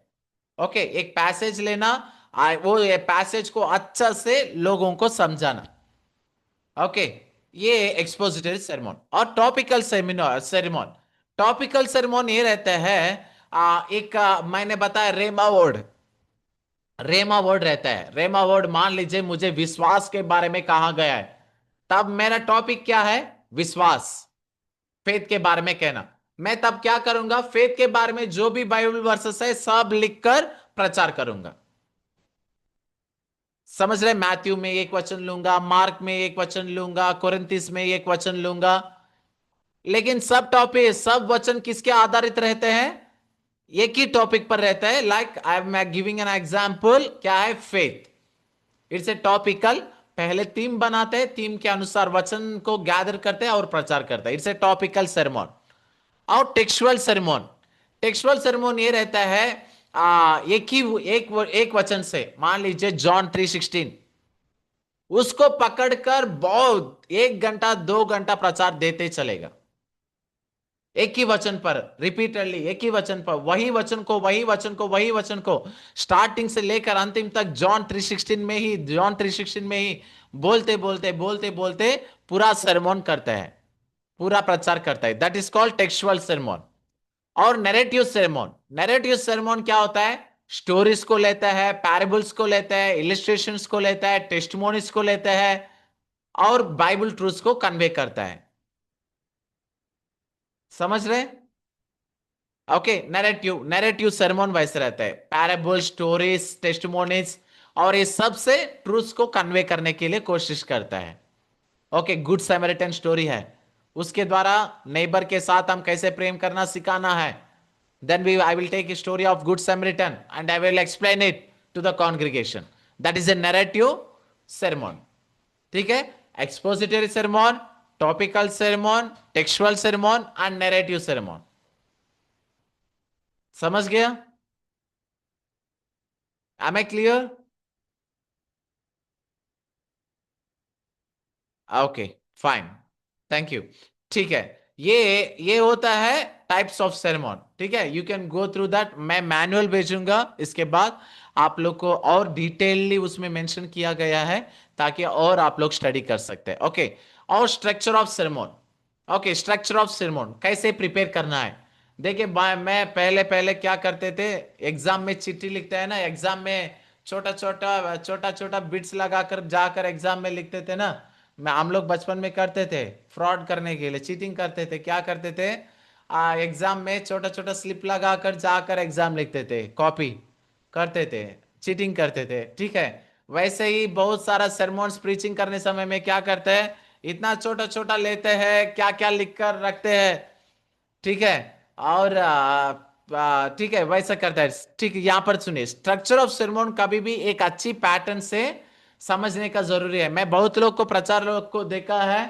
ओके, एक पैसेज लेना, वो ये पैसेज को अच्छा से लोगों को समझाना। ओके, ये एक्सपोजिटरी sermon। और टॉपिकल sermon, टॉपिकल sermon ये रहता है मैंने बताया रेमा वर्ड, रेमा वर्ड रहता है। रेमा वर्ड, मान लीजिए मुझे विश्वास के बारे में कहा गया है, तब मेरा टॉपिक क्या है? विश्वास, फेथ के बारे में कहना। मैं तब क्या करूंगा? फेथ के बारे में जो भी बाइबल वर्सेस है सब लिखकर प्रचार करूंगा। समझ रहे? मैथ्यू में एक वचन लूंगा, मार्क में एक वचन लूंगा, कोरिन्थिस में एक वचन लूंगा, लेकिन सब टॉपिक, सब वचन किसके आधारित रहते हैं? एक ही टॉपिक पर रहता है। Like I am giving an example, क्या है? फेथ। इट्स ए टॉपिकल, पहले थीम बनाते हैं, थीम के अनुसार वचन को गैदर करते हैं और प्रचार करते हैं। It's a topical sermon। और टेक्सुअल sermon, टेक्सुअल sermon ये रहता है एक वचन से, मान लीजिए जॉन 3:16, उसको पकड़कर बहुत 1 घंटा 2 घंटा प्रचार देते चलेगा। एक ही वचन पर रिपीटेडली, एक ही वचन पर, वही वचन को, वही वचन को, वही वचन को स्टार्टिंग से लेकर अंतिम तक जॉन 3:16 में ही बोलते बोलते बोलते बोलते पूरा sermon करता है, पूरा प्रचार करता है। That is called textual sermon। और नैरेटिव sermon, नैरेटिव sermon क्या होता है? स्टोरीज को लेता है, पैराबल्स को लेता है, इलिस्ट्रेशंस को लेता है, टेस्टिमोनीज को लेता है और बाइबल ट्रूथ्स को कन्वे करता है। समझ रहे? ओके, नैरेटिव sermon वैसे रहता है, पैराबल, स्टोरीज, टेस्टिमोनीज, और ये सबसे ट्रूथ्स को कन्वे करने के लिए कोशिश करता है। ओके, गुड समरिटन स्टोरी है, उसके द्वारा नेबर के साथ हम कैसे प्रेम करना सिखाना है. Then I will take a story of Good Samaritan and I will explain it to the congregation. That is a narrative sermon. ठीक है? Expository sermon, topical sermon, textual sermon and narrative sermon. समझ गया? Am I clear? Okay, fine. Thank you. ठीक है. ये होता है types of sermon. ठीक है? You can go through that. मैं मैनुअल भेजूंगा इसके बाद. आप लोग को और डिटेलली उसमें मेंशन किया गया है ताकि और आप लोग स्टडी कर सकते हैं. ओके. और structure of sermon. Okay, structure of sermon कैसे प्रिपेयर करना है. देखिए मैं पहले क्या करते थे, एग्जाम में चिट्ठी लिखते हैं ना, एग्जाम में छोटा छोटा बिट्स लगाकर जाकर एग्जाम में लिखते थे ना. हम लोग बचपन में करते थे फ्रॉड करने के लिए, चीटिंग करते थे. क्या करते थे, एग्जाम में छोटा स्लिप लगाकर जाकर एग्जाम लिखते थे, कॉपी करते थे, चीटिंग करते थे. ठीक है, वैसे ही बहुत सारा सरमोन्स प्रीचिंग करने समय में क्या करते हैं, इतना छोटा लेते हैं, क्या क्या लिख कर रखते हैं. ठीक है, और ठीक है वैसा करता है. ठीक है, यहां पर सुनिए, स्ट्रक्चर ऑफ सरमोन कभी भी एक अच्छी पैटर्न से समझने का जरूरी है. मैं बहुत लोग को, प्रचार लोग को देखा है,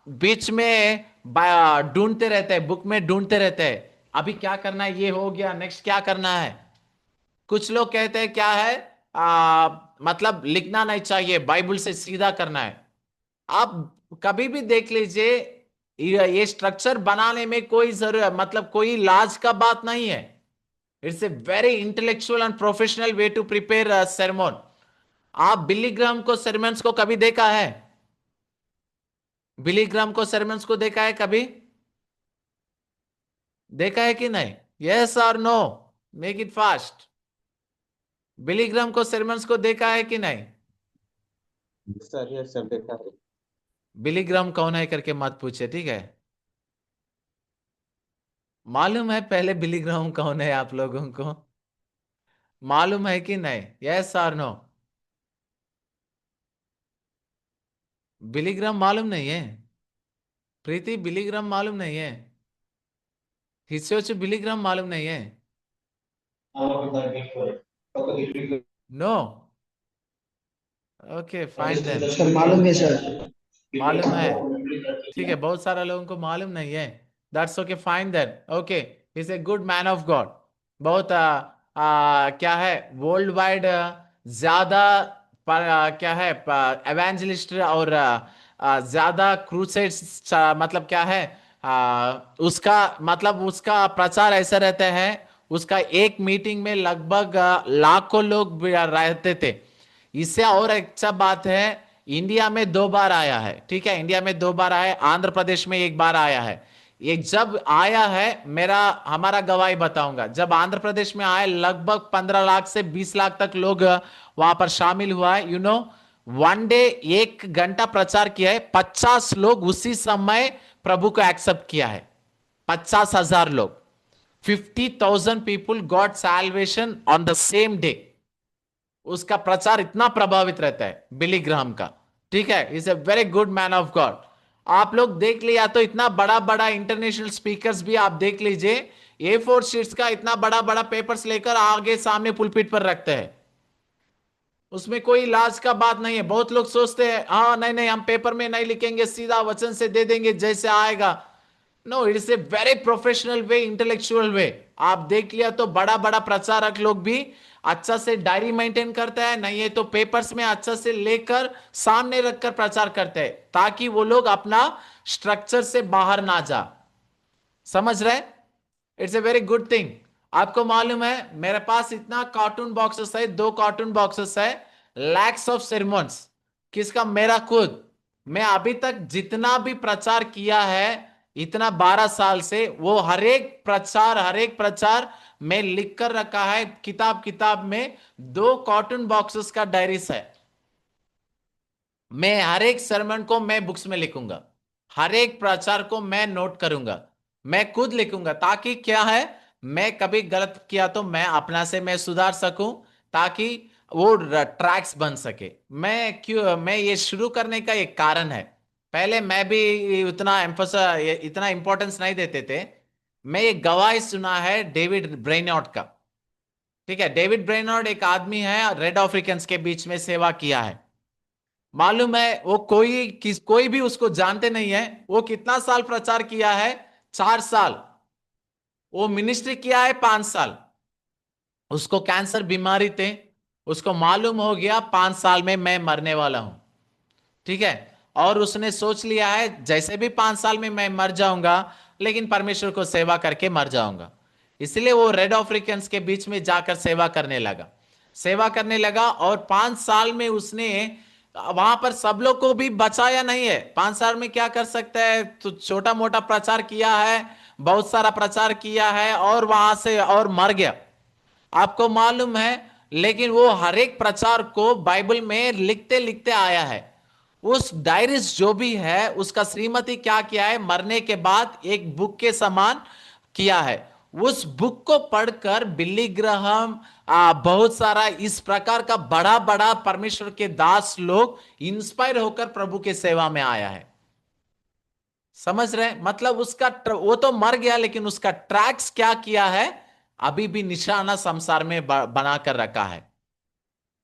बीच में ढूंढते रहते हैं, बुक में ढूंढते रहते हैं, अभी क्या करना है, ये हो गया, नेक्स्ट क्या करना है. कुछ लोग कहते हैं क्या है, मतलब लिखना नहीं चाहिए, बाइबल से सीधा करना है. आप कभी भी देख लीजिए, ये स्ट्रक्चर बनाने में कोई जरूरत, मतलब कोई लाज का बात नहीं है. It's a very intellectual and professional way to prepare sermon. आप बिली ग्राहम को sermons को कभी देखा है, बिली ग्राहम को sermons को देखा है कभी, देखा है कि नहीं, यस और no, make it fast. Billy Graham को sermons को देखा है कि नहीं. सर ये सब देखा है. बिली ग्राहम कौन है करके मत पूछे, ठीक है. मालूम है पहले बिली ग्राहम कौन है, आप लोगों को मालूम है कि नहीं, यस और नो. बिली ग्राहम मालूम नहीं है, प्रीति बिली ग्राहम मालूम नहीं है, हिस्सोच बिली ग्राहम मालूम नहीं है. No, okay fine then. Sir मालूम है सर. मालूम है, ठीक है, बहुत सारा लोगों को मालूम नहीं है. That's okay, fine then. Okay, is a good man of God. बहुत क्या है, वर्ल्ड वाइड ज्यादा क्या है, एवेंजलिस्ट और ज्यादा क्रूसेड्स, मतलब क्या है, उसका मतलब उसका प्रचार ऐसा रहता है, उसका एक मीटिंग में लगभग लाखों लोग भी रहते थे. इससे और अच्छा बात है, इंडिया में 2 बार आया है. ठीक है, इंडिया में 2 बार आया है, आंध्र प्रदेश में 1 बार आया है. एक जब आया है, हमारा गवाही बताऊंगा, जब आंध्र प्रदेश में आए लगभग 15 लाख से 20 लाख तक लोग वहां पर शामिल हुआ है. यू नो, वन डे 1 घंटा प्रचार किया है, 50 लोग उसी समय प्रभु को एक्सेप्ट किया है. 50,000 लोग, 50,000 people got salvation on the same day. उसका प्रचार इतना प्रभावित रहता है बिली ग्राहम का. ठीक है, is a very good man of God. आप लोग देख लिया तो इतना बड़ा इंटरनेशनल स्पीकर्स भी आप देख लीजिए, A4 शीट्स का इतना बड़ा पेपर्स लेकर आगे सामने पुलपिट पर रखते हैं. उसमें कोई लाज का बात नहीं है. बहुत लोग सोचते हैं हाँ नहीं हम पेपर में नहीं लिखेंगे, सीधा वचन से दे देंगे जैसे आएगा. No, it is a very professional way, intellectual way. आप देख लिया तो बड़ा प्रचारक लोग भी अच्छा से डायरी मेंटेन करता है, नहीं है तो पेपर्स में अच्छा से लेकर सामने रखकर प्रचार करते हैं, ताकि वो लोग अपना स्ट्रक्चर से बाहर ना जा. समझ रहे? It's a very good thing. आपको मालूम है मेरे पास इतना कार्टून बॉक्सेस है, 2 कार्टून बॉक्सेस है, लैक्स ऑफ sermons. किसका? मेरा खुद. मैं अभी तक जितना भी प्रचार किया है इतना 12 साल से, वो हर एक प्रचार में लिख कर रखा है, किताब में 2 कार्टून बॉक्सेस का डायरीज है. मैं हर एक सरमन को मैं बुक्स में लिखूंगा, हर एक प्रचार को मैं नोट करूंगा, मैं खुद लिखूंगा, ताकि क्या है, मैं कभी गलत किया तो मैं अपना से मैं सुधार सकूं, ताकि वो ट्रैक्स बन सके. मैं ये शुरू करने का एक कारण है. पहले मैं भी इतना इंपॉर्टेंस नहीं देते थे। मैं एक गवाही सुना है डेविड ब्रेनॉर्ड का। ठीक है, डेविड ब्रेनॉर्ड एक आदमी है, रेड अफ्रीकन्स के बीच में सेवा किया है। मालूम है वो कोई भी उसको जानते नहीं है। वो कितना साल प्रचार किया है? 4 साल। वो मिनिस्ट्री किया है 5 साल। उसको कैंसर बीमारी थे। उसको मालूम हो गया 5 साल में मैं मरने वाला हूं। ठीक है, और उसने सोच लिया है जैसे भी 5 साल में मैं मर जाऊंगा, लेकिन परमेश्वर को सेवा करके मर जाऊंगा। इसलिए वो रेड अफ्रीकन्स के बीच में जाकर सेवा करने लगा। और 5 साल में उसने वहां पर सब लोग को भी बचाया नहीं है। 5 साल में क्या कर सकता है? तो छोटा मोटा प्रचार किया है, बहुत सारा प्रचार किया है, और वहां से और मर गया। आपको मालूम है, लेकिन वो हर एक प्रचार को बाइबल में लिखते लिखते आया है। उस डायरीज जो भी है, उसका श्रीमती क्या किया है, मरने के बाद एक बुक के समान किया है। उस बुक को पढ़कर बिल्ली ग्राहम, बहुत सारा इस प्रकार का बड़ा बड़ा परमेश्वर के दास लोग इंस्पायर होकर प्रभु के सेवा में आया है। समझ रहे? मतलब वो तो मर गया, लेकिन उसका ट्रैक्स क्या किया है, अभी भी निशाना संसार में बना कर रखा है।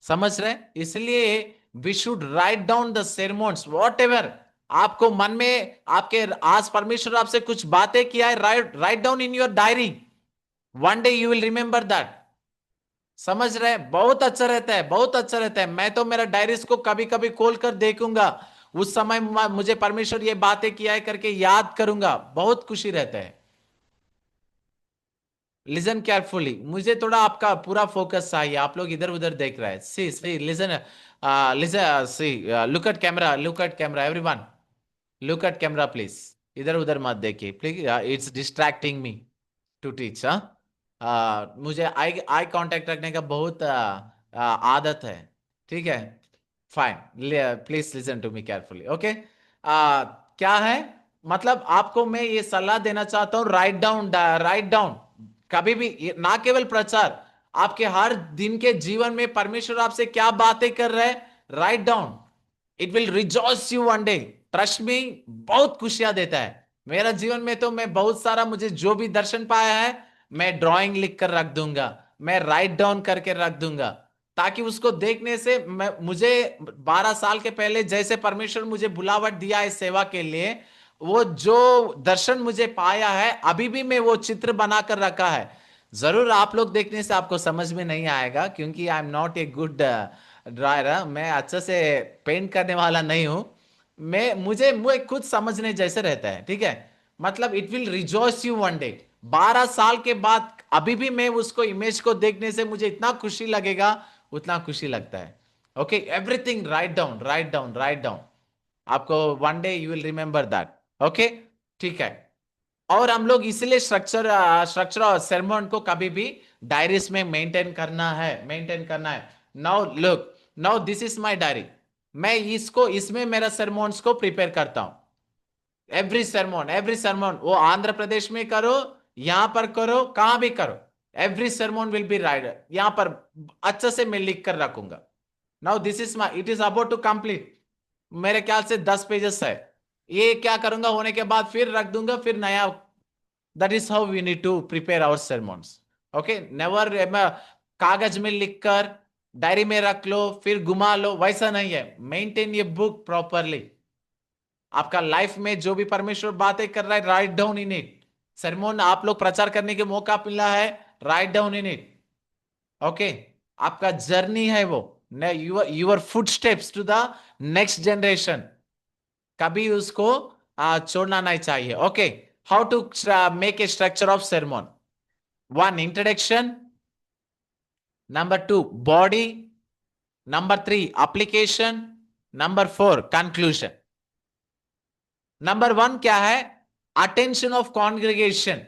समझ रहे? इसलिए we should write down the sermons, whatever आपको मन में, आपके आज परमेश्वर आपसे कुछ बातें किया है, write down in your diary. One day you will remember that. समझ रहे? बहुत अच्छा रहता है, बहुत अच्छा रहता है। मैं तो मेरा डायरीज को कभी कभी खोल कर देखूंगा, उस समय मुझे परमेश्वर ये बातें किया है करके याद करूंगा, बहुत खुशी रहता है। लिसन केयरफुली, मुझे थोड़ा आपका पूरा फोकस चाहिए। आप लोग इधर उधर देख रहे हैं। See see listen, listen see, look at camera, look at camera everyone, look at camera please. इधर उधर मत देखिए please, it's distracting me to teach. मुझे आई आई कांटेक्ट रखने का बहुत आदत है। ठीक है, fine, please listen to me carefully. Okay, क्या है मतलब, आपको मैं ये सलाह देना चाहता हूं, राइट डाउन। कभी भी ना केवल प्रचार, आपके हर दिन के जीवन में परमेश्वर आपसे क्या बातें कर रहे हैं, write down. It will rejoice you one day, trust me, बहुत खुशियां देता है। मेरा जीवन में तो मैं बहुत सारा, मुझे जो भी दर्शन पाया है, मैं ड्राइंग लिख कर रख दूंगा, मैं राइट डाउन करके रख दूंगा, ताकि उसको देखने से मुझे 12 साल के पहले जैसे परमेश्वर मुझे बुलावट दिया है सेवा के लिए, वो जो दर्शन मुझे पाया है, अभी भी मैं वो चित्र बनाकर रखा है। जरूर आप लोग देखने से आपको समझ में नहीं आएगा, क्योंकि I am not a good dryer. मैं अच्छे से पेंट करने वाला नहीं हूं। मुझे खुद समझने जैसे रहता है। ठीक है, मतलब it will rejoice you one day. 12 साल के बाद अभी भी मैं उसको इमेज को देखने से मुझे इतना खुशी लगेगा, उतना खुशी लगता है। Okay, everything write down, write down, write down. आपको one day you will remember that. Okay, ठीक है। और हम लोग इसलिए स्ट्रक्चर और सेरेमन को कभी भी डायरीज में मेंटेन करना है। Now look, now this is my diary. मैं इसमें मेरा सेरेमोन्स को प्रिपेयर करता हूं। एवरी sermon, वो आंध्र प्रदेश में करो, यहां पर करो, कहां भी करो, every sermon will be right. यहां पर अच्छे से मैं लिख कर रखूंगा। Now this is my, it is about to complete. मेरे ख्याल से 10 पेजेस है। ये क्या करूंगा, होने के बाद फिर रख दूंगा, फिर नया। That is how we need to prepare our sermons। Okay, never कागज में लिखकर डायरी में रख लो फिर घुमा लो, वैसा नहीं है। मेंटेन ये बुक प्रॉपरली। आपका लाइफ में जो भी परमेश्वर बातें कर रहा है, write down in it. Sermon आप लोग प्रचार करने के मौका मिला है, write down in it. Okay, आपका जर्नी है वो, your foot steps to the next generation, कभी उसको छोड़ना नहीं चाहिए। Okay, how to make a structure of sermon। 1, introduction. Number 2, body. Number 3, application. Number 4, conclusion. Number 1 क्या है? Attention of congregation.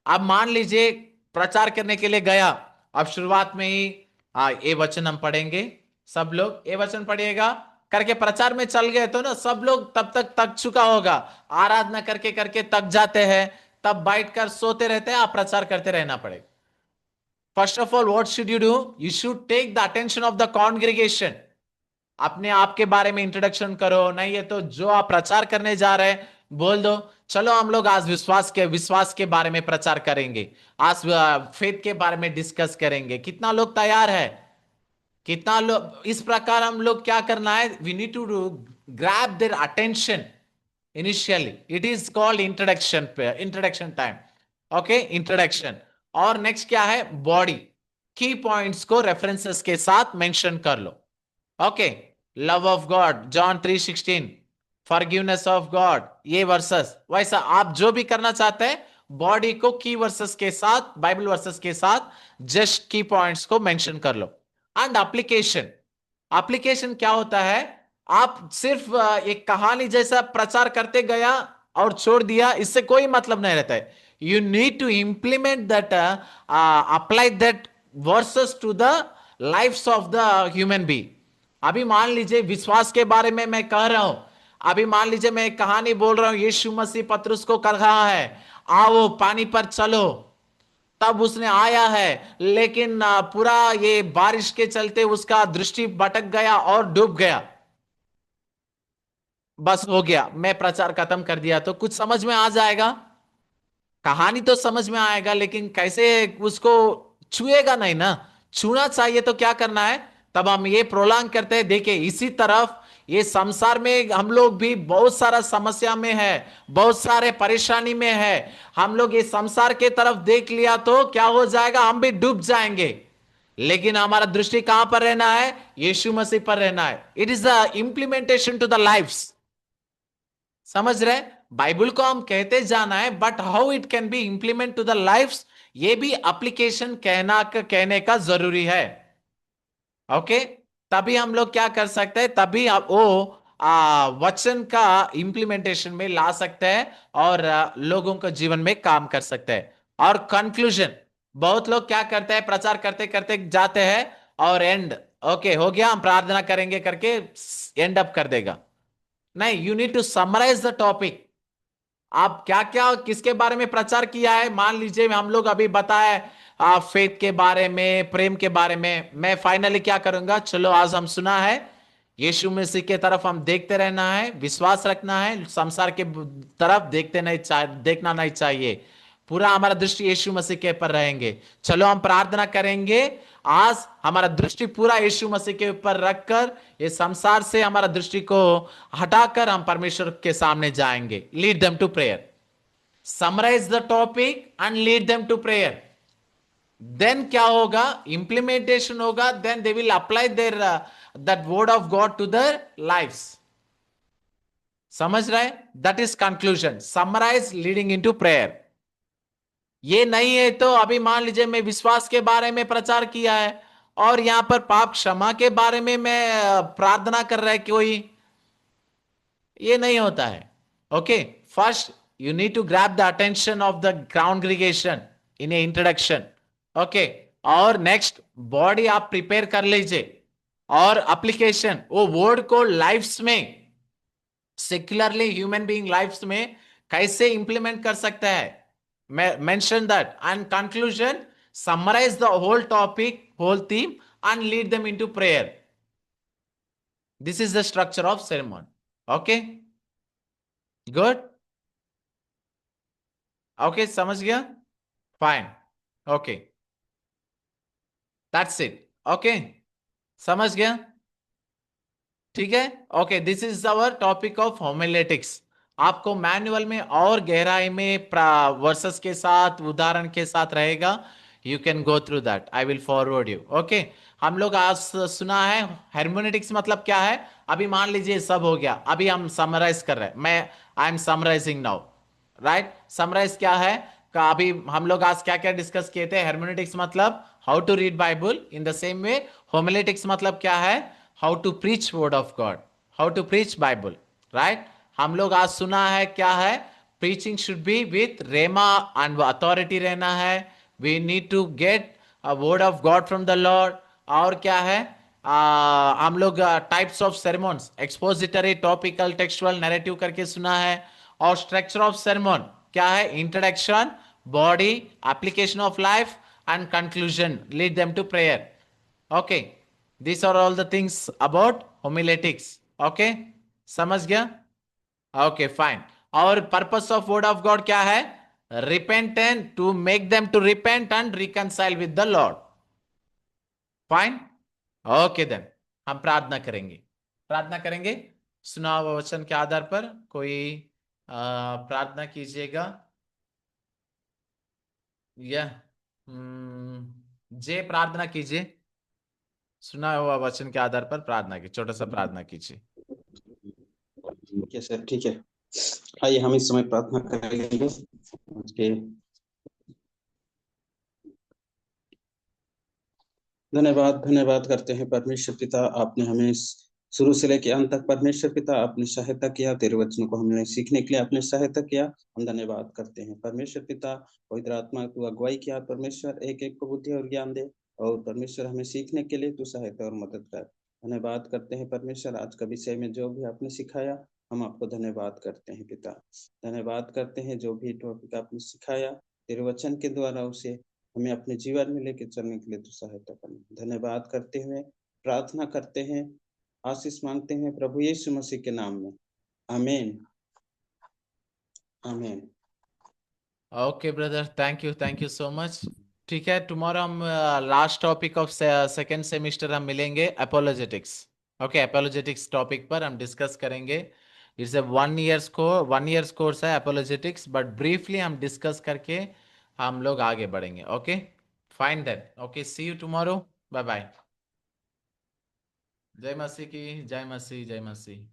अब मान लीजिए प्रचार करने के लिए गया, अब शुरुआत में ही ये वचन हम पढ़ेंगे, सब लोग ये वचन पढ़िएगा करके प्रचार में चल गए, तो ना सब लोग तब तक थक चुका होगा, आराधना करके करके थक जाते हैं, तब बैठकर सोते रहते हैं, आप प्रचार करते रहना पड़ेगा। First of all, what should you do? You should take the attention of the congregation. अपने आप के बारे में इंट्रोडक्शन करो, नहीं है तो जो आप प्रचार करने जा रहे हैं बोल दो। चलो हम लोग आज विश्वास के बारे में प्रचार करेंगे, आज फेथ के बारे में डिस्कस करेंगे। कितना लोग तैयार है? कितना लोग? इस प्रकार हम लोग क्या करना है, we need to grab their attention initially. It is called introduction time. Okay, introduction. और नेक्स्ट क्या है, बॉडी। की पॉइंट्स को रेफरेंसेस के साथ मेंशन कर लो। Okay, love of God John 3:16, forgiveness of God, ये वर्सेस। वैसा आप जो भी करना चाहते हैं, बॉडी को की वर्सेस के साथ, बाइबल वर्सेस के साथ जस्ट की पॉइंट्स को मेंशन कर लो। And application. एप्लीकेशन क्या होता है, आप सिर्फ एक कहानी जैसा प्रचार करते गया और छोड़ दिया, इससे कोई मतलब नहीं रहता है। You need to implement that, apply that verses to the lifes of the human being. अभी मान लीजिए विश्वास के बारे में मैं कह रहा हूं, अभी मान लीजिए मैं एक कहानी बोल रहा हूं, यीशु मसीह पतरस को कर रहा है, आओ पानी पर चलो, तब उसने आया है, लेकिन पूरा ये बारिश के चलते उसका दृष्टि भटक गया और डूब गया। बस हो गया, मैं प्रचार खत्म कर दिया। तो कुछ समझ में आ जाएगा, कहानी तो समझ में आएगा, लेकिन कैसे उसको छुएगा नहीं ना। छूना चाहिए तो क्या करना है, तब हम ये प्रोलांग करते हैं। देखिए इसी तरफ ये संसार में हम लोग भी बहुत सारा समस्या में है, बहुत सारे परेशानी में है। हम लोग ये संसार के तरफ देख लिया तो क्या हो जाएगा, हम भी डूब जाएंगे। लेकिन हमारा दृष्टि कहां पर रहना है, यीशु मसीह पर रहना है। It is the implementation to the lifes. समझ रहे, बाइबल को हम कहते जाना है, but how it can be implement to the lifes, ये भी एप्लीकेशन कहने का जरूरी है। ओके, तभी हम लोग क्या कर सकते हैं, तभी आप वो वचन का इंप्लीमेंटेशन में ला सकते हैं और लोगों को जीवन में काम कर सकते हैं। और कंक्लूजन, बहुत लोग क्या करते हैं, प्रचार करते करते जाते हैं और एंड, ओके हो गया हम प्रार्थना करेंगे करके एंड अप कर देगा। नहीं, you need to summarise the topic. आप क्या क्या किसके बारे में प्रचार किया है, मान लीजिए हम लोग अभी बताए फेथ के बारे में, प्रेम के बारे में। मैं फाइनली क्या करूंगा, चलो आज हम सुना है, यीशु मसीह के तरफ हम देखते रहना है, विश्वास रखना है, संसार के तरफ देखना नहीं चाहिए। पूरा हमारा दृष्टि यीशु मसीह के ऊपर रहेंगे। चलो हम प्रार्थना करेंगे, आज हमारा दृष्टि पूरा यीशु मसीह के ऊपर रखकर ये संसार से हमारा दृष्टि को हटाकर हम परमेश्वर के सामने जाएंगे। Lead them to prayer, summarise the topic and lead them to prayer. Then क्या होगा, इंप्लीमेंटेशन होगा, then they will apply their that word of God to their lifes. समझ रहे, that is conclusion, summarise leading into prayer. ये नहीं है तो अभी मान लीजिए मैं विश्वास के बारे में प्रचार किया है और यहां पर पाप क्षमा के बारे में मैं प्रार्थना कर रहा है कोई, ये नहीं होता है। Okay, first you need to grab the attention of the congregation in a introduction. Okay, और नेक्स्ट बॉडी आप प्रिपेयर कर लीजिए, और एप्लीकेशन वो वर्ड को लाइफ्स में, सेक्युलरली ह्यूमन बीइंग लाइफ्स में कैसे इंप्लीमेंट कर सकता है, mention that, and conclusion, summarize the whole topic, whole theme, and lead them into prayer. This is the structure of sermon. Okay, good. Okay, समझ गया, fine. Okay, that's it. Okay, समझ गया, ठीक है। Okay, this is our topic of homiletics. आपको manual में और गहराई में वर्सेस के साथ, उदाहरण के साथ रहेगा। You can go through that, I will forward you. Okay, हम लोग आज सुना है हेर्मेनेटिक्स मतलब क्या है। अभी मान लीजिए सब हो गया, अभी हम समराइज कर रहे हैं, मैं I am summarising now, right. Summarise क्या है का अभी हम लोग आज क्या क्या डिस्कस किए थे। हेर्मेनेटिक्स मतलब how to read Bible, in the same way homiletics मतलब क्या है, how to preach word of God, how to preach Bible, right. हम लोग आज सुना है क्या है, preaching should be with rhema and authority रहना है। We need to get a word of God from the Lord. और क्या है, हम लोग types of sermons, expository, topical, textual, narrative करके सुना है। और स्ट्रक्चर ऑफ sermon क्या है, introduction, body, application of life and conclusion, lead them to prayer. Okay, these are all the things about homiletics. Okay, समझ गया? Okay fine. और purpose of word of God क्या है? Repentant, to make them to repent and reconcile with the Lord. Fine, okay then हम प्रार्थना करेंगे। प्रार्थना करेंगे सुना हुआ वचन के आधार पर। कोई प्रार्थना कीजिएगा। यह जे प्रार्थना कीजिए। सुना हुआ वचन के आधार पर प्रार्थना की, छोटा सा प्रार्थना कीजिए। ठीक है सर, ठीक है। आइए हम इस समय प्रार्थना करेंगे। आज के धन्यवाद करते हैं परमेश्वर पिता, आपने हमें शुरू से लेकर अंत तक परमेश्वर पिता आपने सहायता किया, तेरे वचनों को हमने सीखने के लिए आपने सहायता किया। हम धन्यवाद करते हैं परमेश्वर पिता। पवित्र आत्मा तू अगुवाई किया परमेश्वर, एक एक को बुद्धि और ज्ञान दे, और परमेश्वर हमें सीखने के लिए तू सहायता और मदद कर। धन्यवाद करते हैं परमेश्वर, आज का विषय में जो भी आपने सिखाया हम आपको धन्यवाद करते हैं पिता। धन्यवाद करते हैं जो भी टॉपिक आपने सिखाया तेरे वचन के द्वारा उसे हमें अपने जीवन में लेके चलने के लिए तो सहायता करना। धन्यवाद करते हुए प्रार्थना करते हैं, आशीष मांगते हैं प्रभु यीशु मसीह के नाम में, आमीन आमीन। Okay brother, thank you so much. ठीक है, टुमारो हम last topic of second semester हम मिलेंगे, एपोलोजेटिक्स। ओके, एपोलोजेटिक्स टॉपिक पर हम डिस्कस करेंगे। इट्स ए 1 ईयर्स कोर्स है एपोलोजेटिक्स, बट ब्रीफली हम डिस्कस करके हम लोग आगे बढ़ेंगे। Okay fine then, okay see you tomorrow, bye bye. जय मसीह की, जय मसीह, जय मसीह।